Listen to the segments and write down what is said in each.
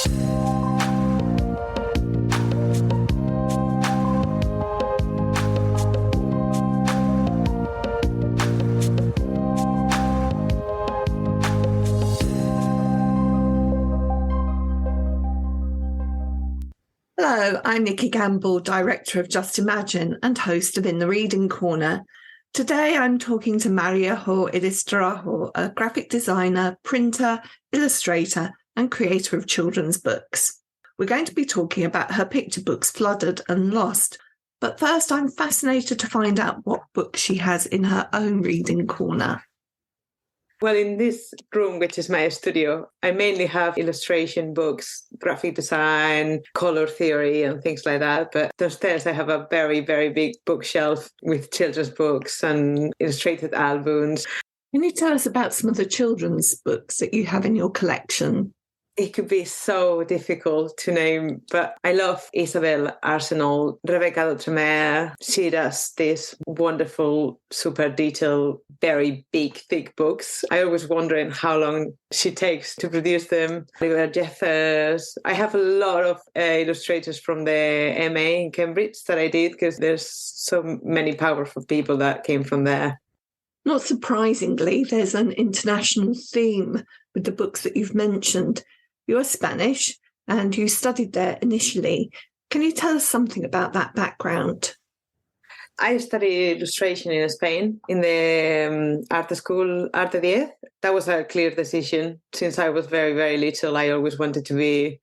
Hello, I'm Nikki Gamble, Director of Just Imagine and host of In the Reading Corner. Today I'm talking to Mariajo Illustrajo, a graphic designer, printer, illustrator and creator of children's books. We're going to be talking about her picture books Flooded and Lost, but first I'm fascinated to find out what books she has in her own reading corner. Well, in this room, which is my studio, I mainly have illustration books, graphic design, color theory, and things like that. But downstairs, I have a very, very big bookshelf with children's books and illustrated albums. Can you tell us about some of the children's books that you have in your collection? It could be so difficult to name, but I love Isabel Arsenault, Rebecca D'Outre-Mer. She does these wonderful, super detailed, very big, thick books. I always wondering how long she takes to produce them. Oliver Jeffers. I have a lot of illustrators from the MA in Cambridge that I did because there's so many powerful people that came from there. Not surprisingly, there's an international theme with the books that you've mentioned. You're Spanish and you studied there initially. Can you tell us something about that background? I studied illustration in Spain in the art school, Arte 10. That was a clear decision. Since I was very, very little, I always wanted to be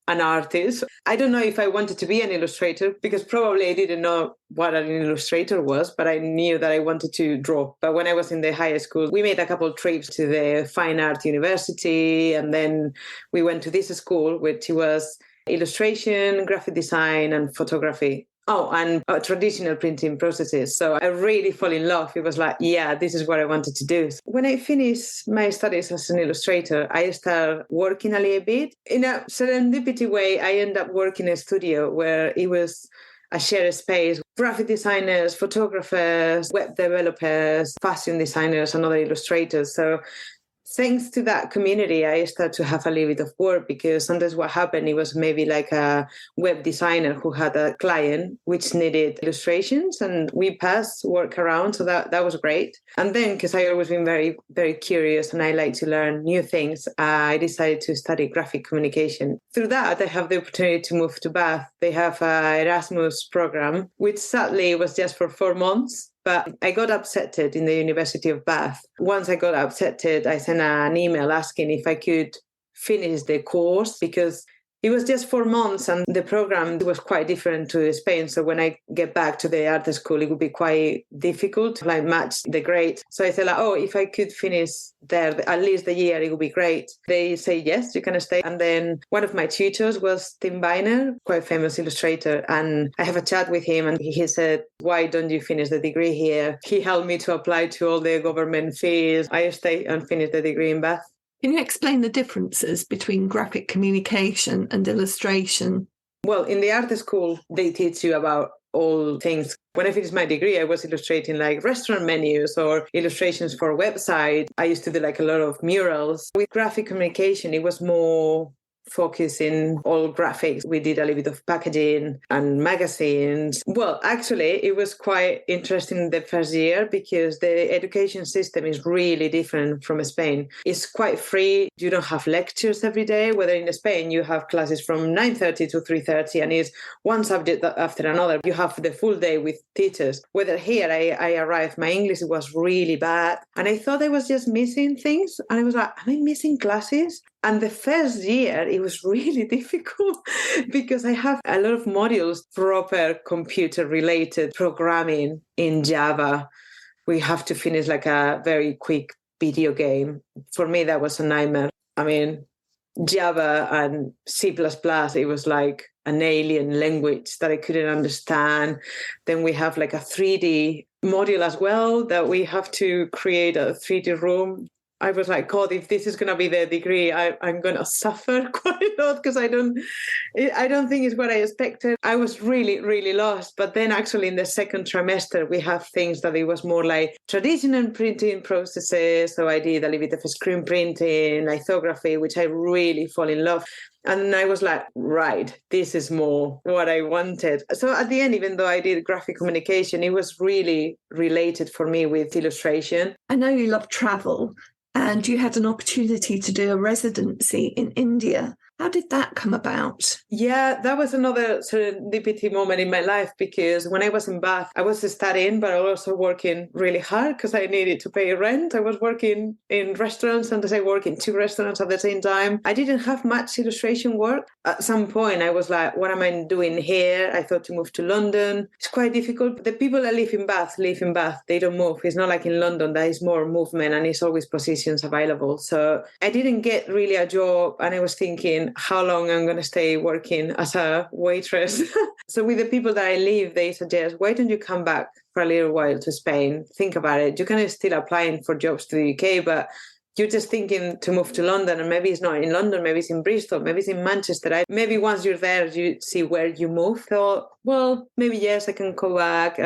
an artist. I don't know if I wanted to be an illustrator because probably I didn't know what an illustrator was, but I knew that I wanted to draw. But when I was in the high school, we made a couple of trips to the Fine Art University, and then we went to this school, which was illustration, graphic design, and photography. Oh, and traditional printing processes. So I really fell in love. It was like, yeah, this is what I wanted to do. When I finished my studies as an illustrator, I started working a little bit. In a serendipity way, I ended up working in a studio where it was a shared space. Graphic designers, photographers, web developers, fashion designers, and other illustrators. So thanks to that community, I started to have a little bit of work because sometimes what happened, it was maybe like a web designer who had a client which needed illustrations and we passed work around. So that was great. And then, because I always been very, very curious and I like to learn new things, I decided to study graphic communication. Through that, I have the opportunity to move to Bath. They have an Erasmus program, which sadly was just for 4 months. But I got accepted in the University of Bath. Once I got accepted, I sent an email asking if I could finish the course because it was just 4 months and the program was quite different to Spain. So when I get back to the art school, it would be quite difficult to match the grade. So I said, if I could finish there at least a year, it would be great. They say, yes, you can stay. And then one of my tutors was Tim Biner, quite famous illustrator. And I have a chat with him and he said, why don't you finish the degree here? He helped me to apply to all the government fees. I stayed and finished the degree in Bath. Can you explain the differences between graphic communication and illustration? Well, in the art school, they teach you about all things. When I finished my degree, I was illustrating like restaurant menus or illustrations for websites. I used to do like a lot of murals. With graphic communication, it was more focus in all graphics. We did a little bit of packaging and magazines. Well, actually, it was quite interesting the first year because the education system is really different from Spain. It's quite free. You don't have lectures every day, whether in Spain you have classes from 9:30 to 3:30 and it's one subject after another. You have the full day with teachers. Whether here I arrived, my English was really bad. And I thought I was just missing things. And I was like, am I missing classes? And the first year, it was really difficult because I have a lot of modules, proper computer-related programming in Java. We have to finish like a very quick video game. For me, that was a nightmare. I mean, Java and C++, it was like an alien language that I couldn't understand. Then we have like a 3D module as well that we have to create a 3D room. I was like, God, if this is going to be the degree, I'm going to suffer quite a lot because I don't think it's what I expected. I was really, really lost. But then actually in the second trimester, we have things that it was more like traditional printing processes. So I did a little bit of screen printing, lithography, which I really fall in love. And I was like, right, this is more what I wanted. So at the end, even though I did graphic communication, it was really related for me with illustration. I know you love travel and you had an opportunity to do a residency in India. How did that come about? Yeah, that was another serendipity moment in my life because when I was in Bath, I was studying, but I was also working really hard because I needed to pay rent. I was working in restaurants and I worked in 2 restaurants at the same time. I didn't have much illustration work. At some point, I was like, what am I doing here? I thought to move to London. It's quite difficult. The people that live in Bath. They don't move. It's not like in London, there is more movement and it's always positions available. So I didn't get really a job and I was thinking, how long I'm going to stay working as a waitress. So with the people that I live, they suggest, why don't you come back for a little while to Spain? Think about it. You can still applying for jobs to the UK, but you're just thinking to move to London, and maybe it's not in London, maybe it's in Bristol, maybe it's in Manchester. Maybe once you're there, you see where you move. So, well, maybe yes, I can go back,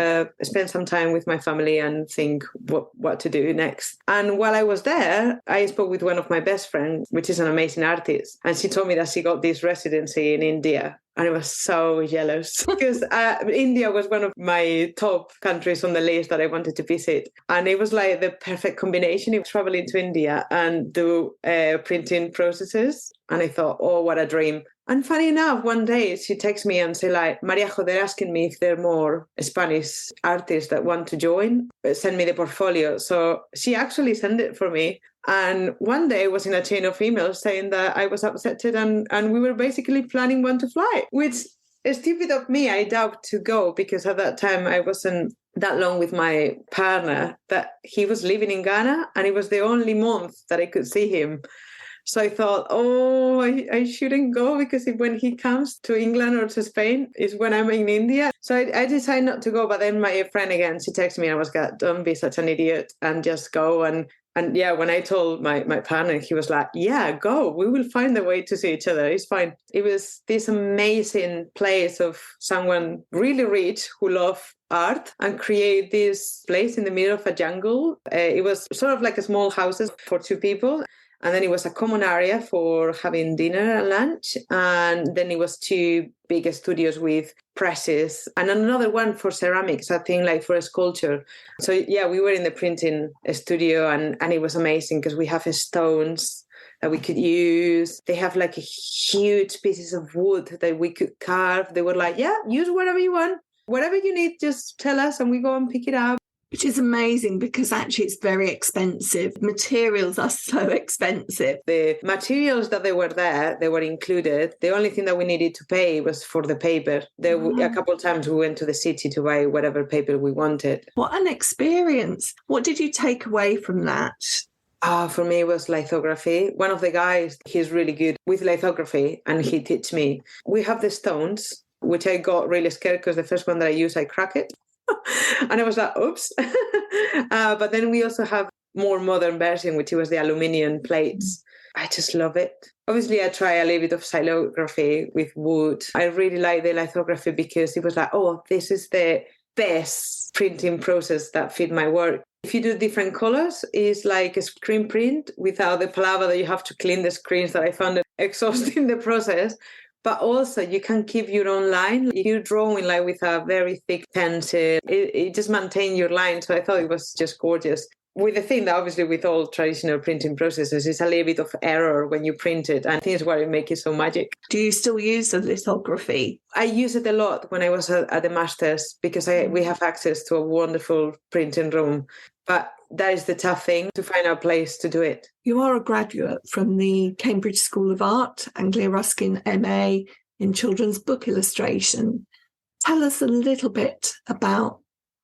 spend some time with my family and think what to do next. And while I was there, I spoke with one of my best friends, which is an amazing artist. And she told me that she got this residency in India. And I was so jealous because India was one of my top countries on the list that I wanted to visit. And it was like the perfect combination of traveling to India and do printing processes. And I thought, oh, what a dream. And funny enough, one day she texts me and say like, Mariajo, they're asking me if there are more Spanish artists that want to join. Send me the portfolio. So she actually sent it for me. And one day I was in a chain of emails saying that I was accepted and we were basically planning when to fly, which is stupid of me. I doubt to go because at that time I wasn't that long with my partner, that he was living in Ghana and it was the only month that I could see him. So I thought, I shouldn't go because when he comes to England or to Spain is when I'm in India. So I decided not to go. But then my friend again, she texted me and I was like, don't be such an idiot and just go. And yeah, when I told my partner, he was like, yeah, go. We will find a way to see each other. It's fine. It was this amazing place of someone really rich who loved art and create this place in the middle of a jungle. It was sort of like a small houses for 2 people. And then it was a common area for having dinner and lunch. And then it was 2 big studios with presses and another one for ceramics, I think like for a sculpture. So yeah, we were in the printing studio and it was amazing because we have stones that we could use. They have like huge pieces of wood that we could carve. They were like, yeah, use whatever you want. Whatever you need, just tell us and we go and pick it up. Which is amazing because actually it's very expensive. Materials are so expensive. The materials that they were included. The only thing that we needed to pay was for the paper. A couple of times we went to the city to buy whatever paper we wanted. What an experience. What did you take away from that? For me, it was lithography. One of the guys, he's really good with lithography and he taught me. We have the stones, which I got really scared because the first one that I used, I cracked it. And I was like, oops. But then we also have more modern version, which was the aluminium plates. I just love it. Obviously, I try a little bit of xylography with wood. I really like the lithography because it was like, oh, this is the best printing process that fit my work. If you do different colors, it's like a screen print without the palaver that you have to clean the screens that I found it exhausting the process. But also you can keep your own line. You're drawing like with a very thick pencil. It just maintains your line. So I thought it was just gorgeous. With the thing that obviously with all traditional printing processes, it's a little bit of error when you print it. And I think it's what makes it so magic. Do you still use the lithography? I use it a lot when I was at the Masters because we have access to a wonderful printing room. But that is the tough thing, to find a place to do it. You are a graduate from the Cambridge School of Art, Anglia Ruskin MA in children's book illustration. Tell us a little bit about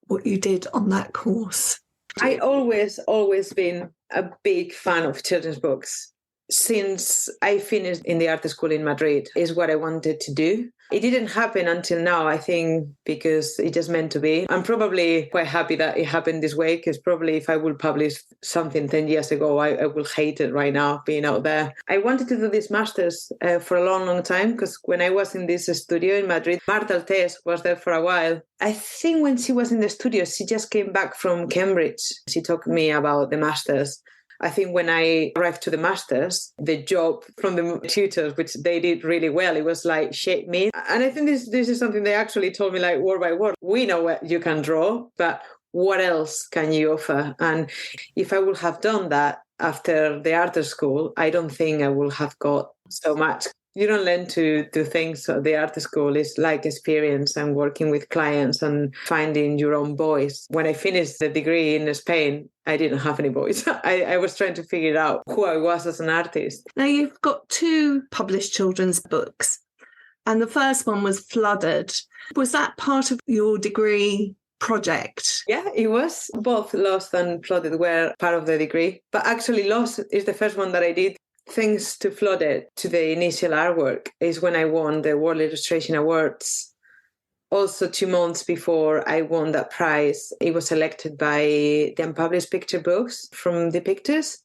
what you did on that course. I always been a big fan of children's books. since I finished in the art school in Madrid is what I wanted to do. It didn't happen until now, I think, because it just meant to be. I'm probably quite happy that it happened this way, because probably if I would publish something 10 years ago, I would hate it right now, being out there. I wanted to do this master's for a long, long time, because when I was in this studio in Madrid, Marta Altés was there for a while. I think when she was in the studio, she just came back from Cambridge. She talked to me about the master's. I think when I arrived to the master's, the job from the tutors, which they did really well, it was like shape me. And I think this is something they actually told me like word by word. We know what you can draw, but what else can you offer? And if I would have done that after the art school, I don't think I would have got so much. You don't learn to do things at the art school. It's like experience and working with clients and finding your own voice. When I finished the degree in Spain, I didn't have any voice. I was trying to figure out who I was as an artist. Now, you've got 2 published children's books, and the first one was Flooded. Was that part of your degree project? Yeah, it was. Both Lost and Flooded were part of the degree. But actually, Lost is the first one that I did. Thanks to Flooded, to the initial artwork, is when I won the World Illustration Awards. Also, 2 months before I won that prize, it was selected by the unpublished picture books from the pictures.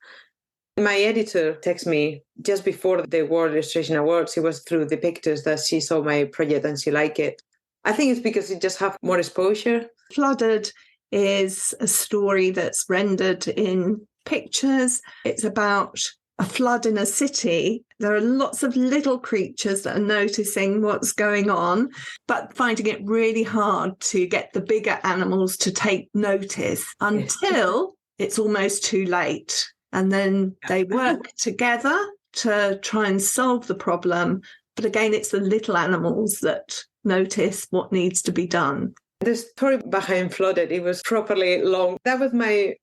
My editor texted me just before the World Illustration Awards. It was through the pictures that she saw my project and she liked it. I think it's because it just have more exposure. Flooded is a story that's rendered in pictures. It's about a flood in a city. There are lots of little creatures that are noticing what's going on, but finding it really hard to get the bigger animals to take notice until it's almost too late. And then they work together to try and solve the problem. But again, it's the little animals that notice what needs to be done. The story behind Flooded, it was properly long. That was my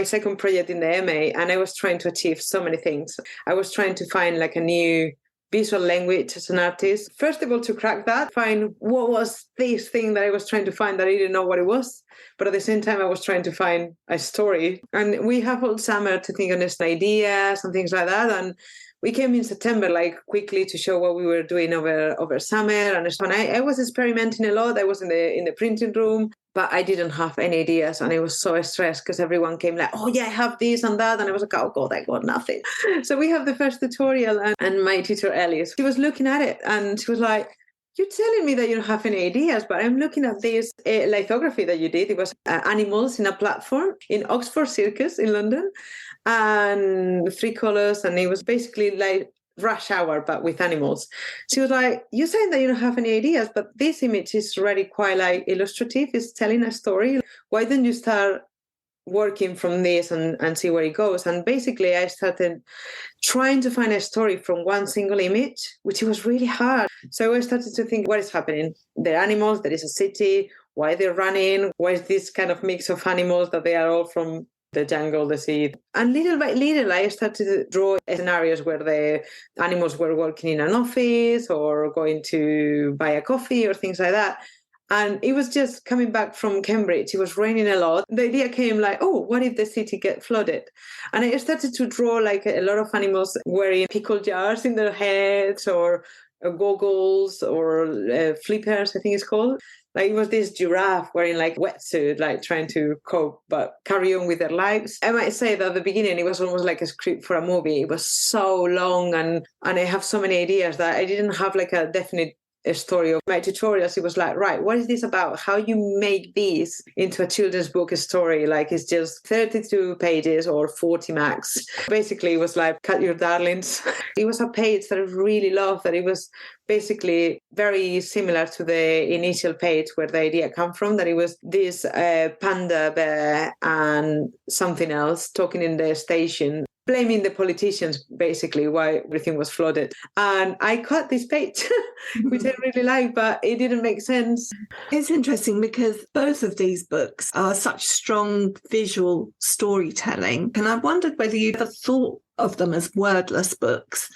second project in the MA, and I was trying to achieve so many things. I was trying to find like a new visual language as an artist. First of all, to crack that, find what was this thing that I was trying to find that I didn't know what it was. But at the same time, I was trying to find a story. And we have all summer to think on this ideas and things like that. And we came in September, like quickly to show what we were doing over summer. And I was experimenting a lot. I was in the printing room, but I didn't have any ideas. And I was so stressed because everyone came like, oh yeah, I have this and that. And I was like, oh God, I got nothing. So we have the first tutorial, and my teacher, Alice, she was looking at it and she was like, you're telling me that you don't have any ideas, but I'm looking at this lithography that you did. It was animals in a platform in Oxford Circus in London, and 3 colors, and it was basically like Rush Hour, but with animals. She was like, you're saying that you don't have any ideas, but this image is already quite like illustrative. It's telling a story. Why don't you start working from this and see where it goes? And basically I started trying to find a story from one single image, which was really hard. So I started to think, what is happening? There are animals, there is a city, why they're running, why is this kind of mix of animals that they are all from the jungle, the sea. And little by little, I started to draw scenarios where the animals were working in an office or going to buy a coffee or things like that. And it was just coming back from Cambridge. It was raining a lot. The idea came like, oh, what if the city get flooded? And I started to draw like a lot of animals wearing pickle jars in their heads or goggles or flippers, I think it's called. Like it was this giraffe wearing like wetsuit, like trying to cope, but carry on with their lives. I might say that at the beginning, it was almost like a script for a movie. It was so long and I have so many ideas that I didn't have like a definite story of my tutorials. It was like, right, what is this about? How you make this into a children's book story? Like it's just 32 pages or 40 max. Basically, it was like, cut your darlings. It was a page that I really loved, that it was basically very similar to the initial page where the idea came from, that it was this panda bear and something else talking in the station, blaming the politicians, basically, why everything was flooded. And I cut this page, which I really like, but it didn't make sense. It's interesting because both of these books are such strong visual storytelling. And I wondered whether you ever thought of them as wordless books.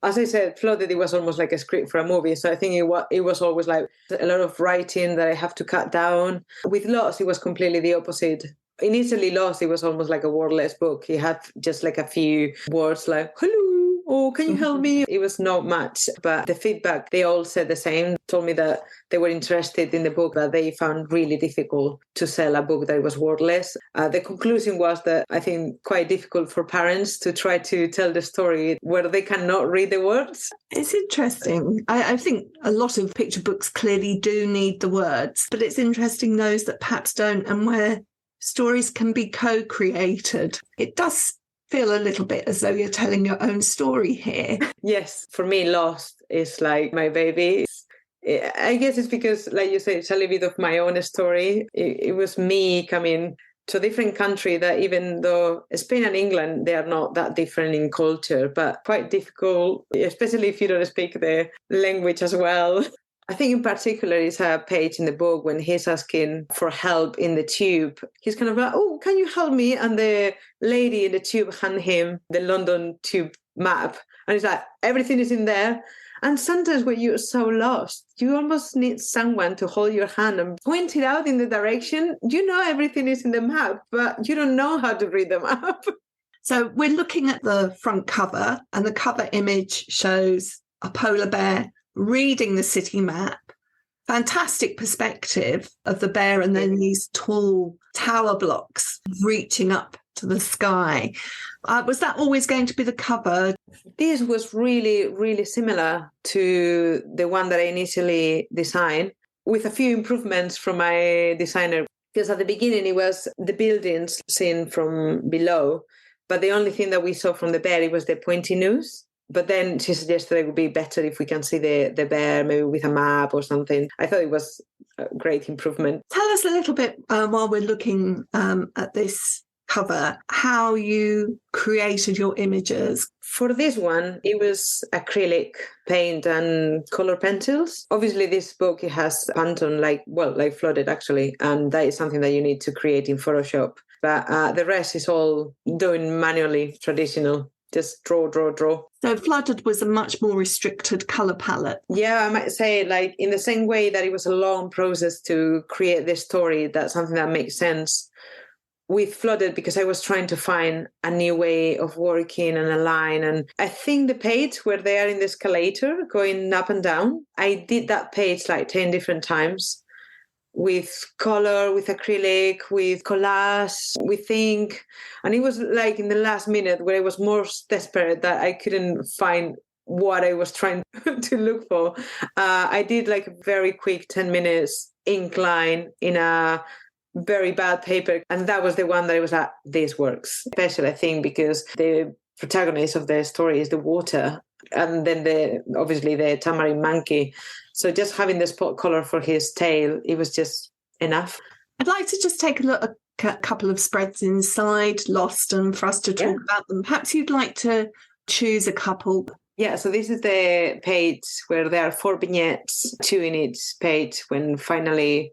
As I said, Flooded, it was almost like a script for a movie. So I think it was always like a lot of writing that I have to cut down. With Lost, it was completely the opposite. Initially, Lost, it was almost like a wordless book. It had just like a few words like, hello, oh, can you help me? It was not much, but the feedback, they all said the same, told me that they were interested in the book, that they found really difficult to sell a book that was worthless. The conclusion was that I think quite difficult for parents to try to tell the story where they cannot read the words. It's interesting. I think a lot of picture books clearly do need the words, but it's interesting those that perhaps don't, and where stories can be co-created. It does feel a little bit as though you're telling your own story here. Yes, for me, Lost is like my baby. I guess it's because, like you say, it's a little bit of my own story. It was me coming to a different country that, even though Spain and England, they are not that different in culture, but quite difficult, especially if you don't speak the language as well. I think in particular is a page in the book when he's asking for help in the tube. He's kind of like, oh, can you help me? And the lady in the tube hand him the London tube map. And he's like, everything is in there. And sometimes when you're so lost, you almost need someone to hold your hand and point it out in the direction. You know everything is in the map, but you don't know how to read the map. So we're looking at the front cover, and the cover image shows a polar bear reading the city map. Fantastic perspective of the bear, and then these tall tower blocks reaching up to the sky. Was that always going to be the cover? This was really, really similar to the one that I initially designed, with a few improvements from my designer. Because at the beginning, it was the buildings seen from below, but the only thing that we saw from the bear, it was the pointy nose. But then she suggested it would be better if we can see the bear, maybe with a map or something. I thought it was a great improvement. Tell us a little bit, while we're looking at this cover, how you created your images. For this one, it was acrylic paint and color pencils. Obviously, this book, it has Pantone, like flooded actually, and that is something that you need to create in Photoshop. But the rest is all doing manually, traditional. Just draw. So Flooded was a much more restricted colour palette. Yeah, I might say, like, in the same way that it was a long process to create this story, that's something that makes sense. With Flooded, because I was trying to find a new way of working and a line. And I think the page where they are in the escalator going up and down, I did that page like 10 different times. With color, with acrylic, with collage, with ink. And it was like in the last minute where I was more desperate that I couldn't find what I was trying to look for. I did like a very quick 10 minutes ink line in a very bad paper. And that was the one that I was like, this works. Especially, I think, because the protagonist of the story is the water. And then obviously the tamarin monkey. So just having the spot color for his tail, it was just enough. I'd like to just take a look at a couple of spreads inside Lost, and for us to talk about them. Perhaps you'd like to choose a couple. Yeah, so this is the page where there are 4 vignettes, 2 in each page, when finally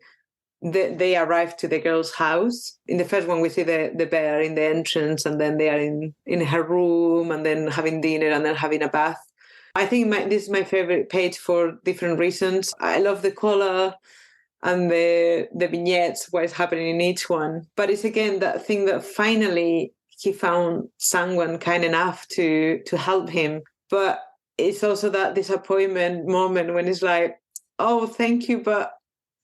they arrive to the girl's house. In the first one, we see the bear in the entrance, and then they are in her room, and then having dinner, and then having a bath. I think this is my favorite page for different reasons. I love the color and the vignettes, what is happening in each one. But it's again that thing that finally he found someone kind enough to help him. But it's also that disappointment moment when it's like, oh, thank you, but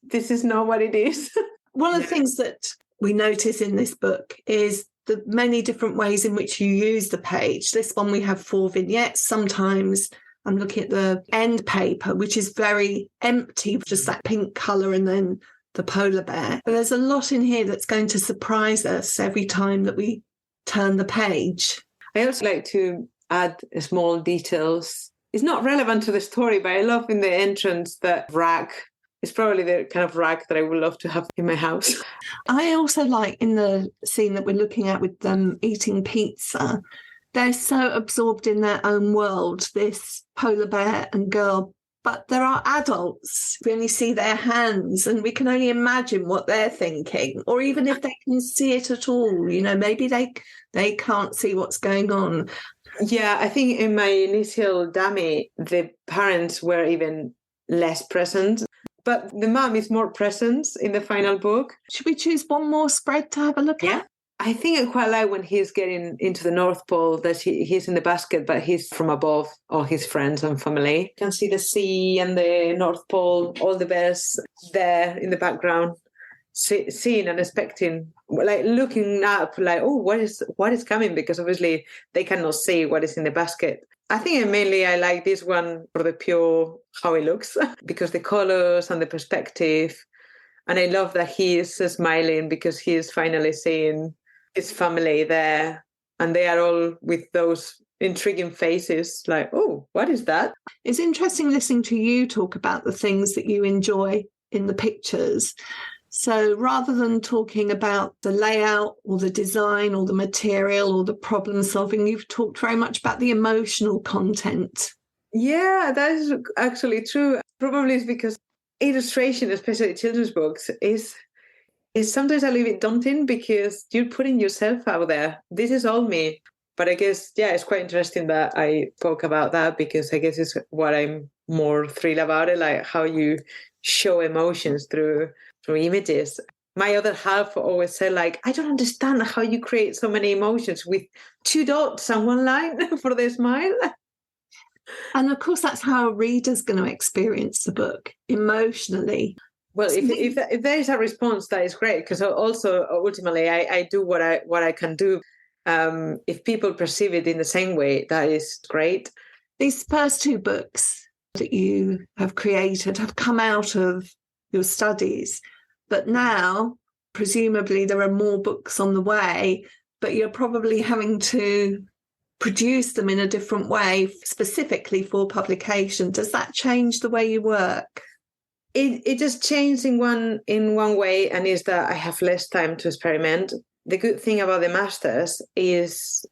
this is not what it is. One of the things that we notice in this book is the many different ways in which you use the page. This one, we have 4 vignettes. Sometimes I'm looking at the end paper, which is very empty, just that pink colour and then the polar bear. But there's a lot in here that's going to surprise us every time that we turn the page. I also like to add small details. It's not relevant to the story, but I love in the entrance that rack. It's probably the kind of rack that I would love to have in my house. I also like in the scene that we're looking at with them eating pizza, they're so absorbed in their own world, this polar bear and girl, but there are adults. We only see their hands and we can only imagine what they're thinking, or even if they can see it at all, maybe they can't see what's going on. Yeah, I think in my initial dummy, the parents were even less present. But the mom is more present in the final book. Should we choose one more spread to have a look at? Yeah, I think I quite like when he's getting into the North Pole, that he's in the basket, but he's from above all his friends and family. You can see the sea and the North Pole, all the bears there in the background, seeing and expecting, like looking up, like, oh, what is coming? Because obviously they cannot see what is in the basket. I think mainly I like this one for the pure how it looks, because the colors and the perspective. And I love that he is smiling because he is finally seeing his family there, and they are all with those intriguing faces, like, oh, what is that? It's interesting listening to you talk about the things that you enjoy in the pictures. So rather than talking about the layout or the design or the material or the problem solving, you've talked very much about the emotional content. Yeah, that is actually true. Probably it's because illustration, especially children's books, is sometimes a little bit daunting because you're putting yourself out there. This is all me. But I guess, yeah, it's quite interesting that I talk about that, because I guess it's what I'm more thrilled about it, like how you show emotions through images. My other half always said, like, I don't understand how you create so many emotions with 2 dots and 1 line for the smile. And of course, that's how a reader's going to experience the book emotionally. Well, if there is a response, that is great, because also ultimately I do what I can do. If people perceive it in the same way, that is great. These first 2 books that you have created have come out of your studies, but now presumably there are more books on the way, but you're probably having to produce them in a different way, specifically for publication. Does that change the way you work? It just changed in one way, and is that I have less time to experiment. The good thing about the masters is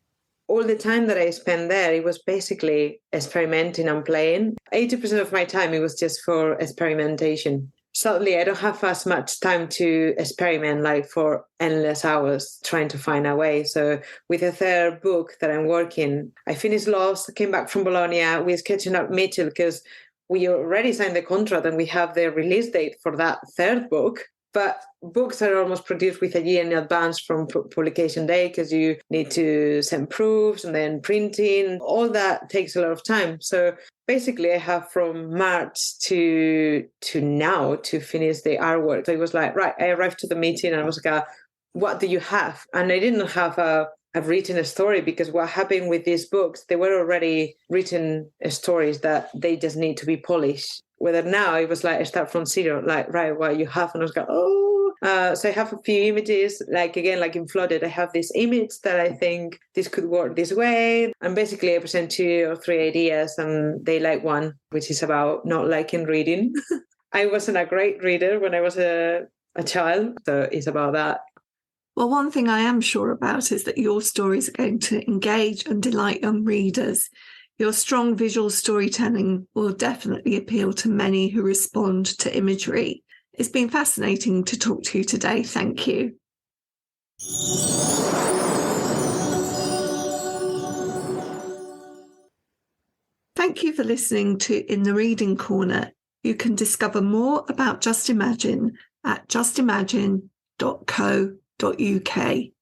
all the time that I spent there, it was basically experimenting and playing. 80% of my time, it was just for experimentation. Sadly, I don't have as much time to experiment, like for endless hours trying to find a way. So with the third book that I'm working, I finished Lost, came back from Bologna, we're sketching up Mitchell because we already signed the contract and we have the release date for that third book. But books are almost produced with a year in advance from publication day, because you need to send proofs and then printing. All that takes a lot of time. So basically I have from March to now to finish the artwork. So it was like, right, I arrived to the meeting and I was like, what do you have? And I didn't have I've written a story, because what happened with these books, they were already written stories that they just need to be polished. Whether now it was like I start from zero, like, right, what you have, and I was like, oh. So I have a few images, like again, like in Flooded, I have this image that I think this could work this way. And basically I present 2 or 3 ideas and they like one, which is about not liking reading. I wasn't a great reader when I was a child, so it's about that. Well, one thing I am sure about is that your stories are going to engage and delight young readers. Your strong visual storytelling will definitely appeal to many who respond to imagery. It's been fascinating to talk to you today. Thank you. Thank you for listening to In the Reading Corner. You can discover more about Just Imagine at justimagine.co.uk.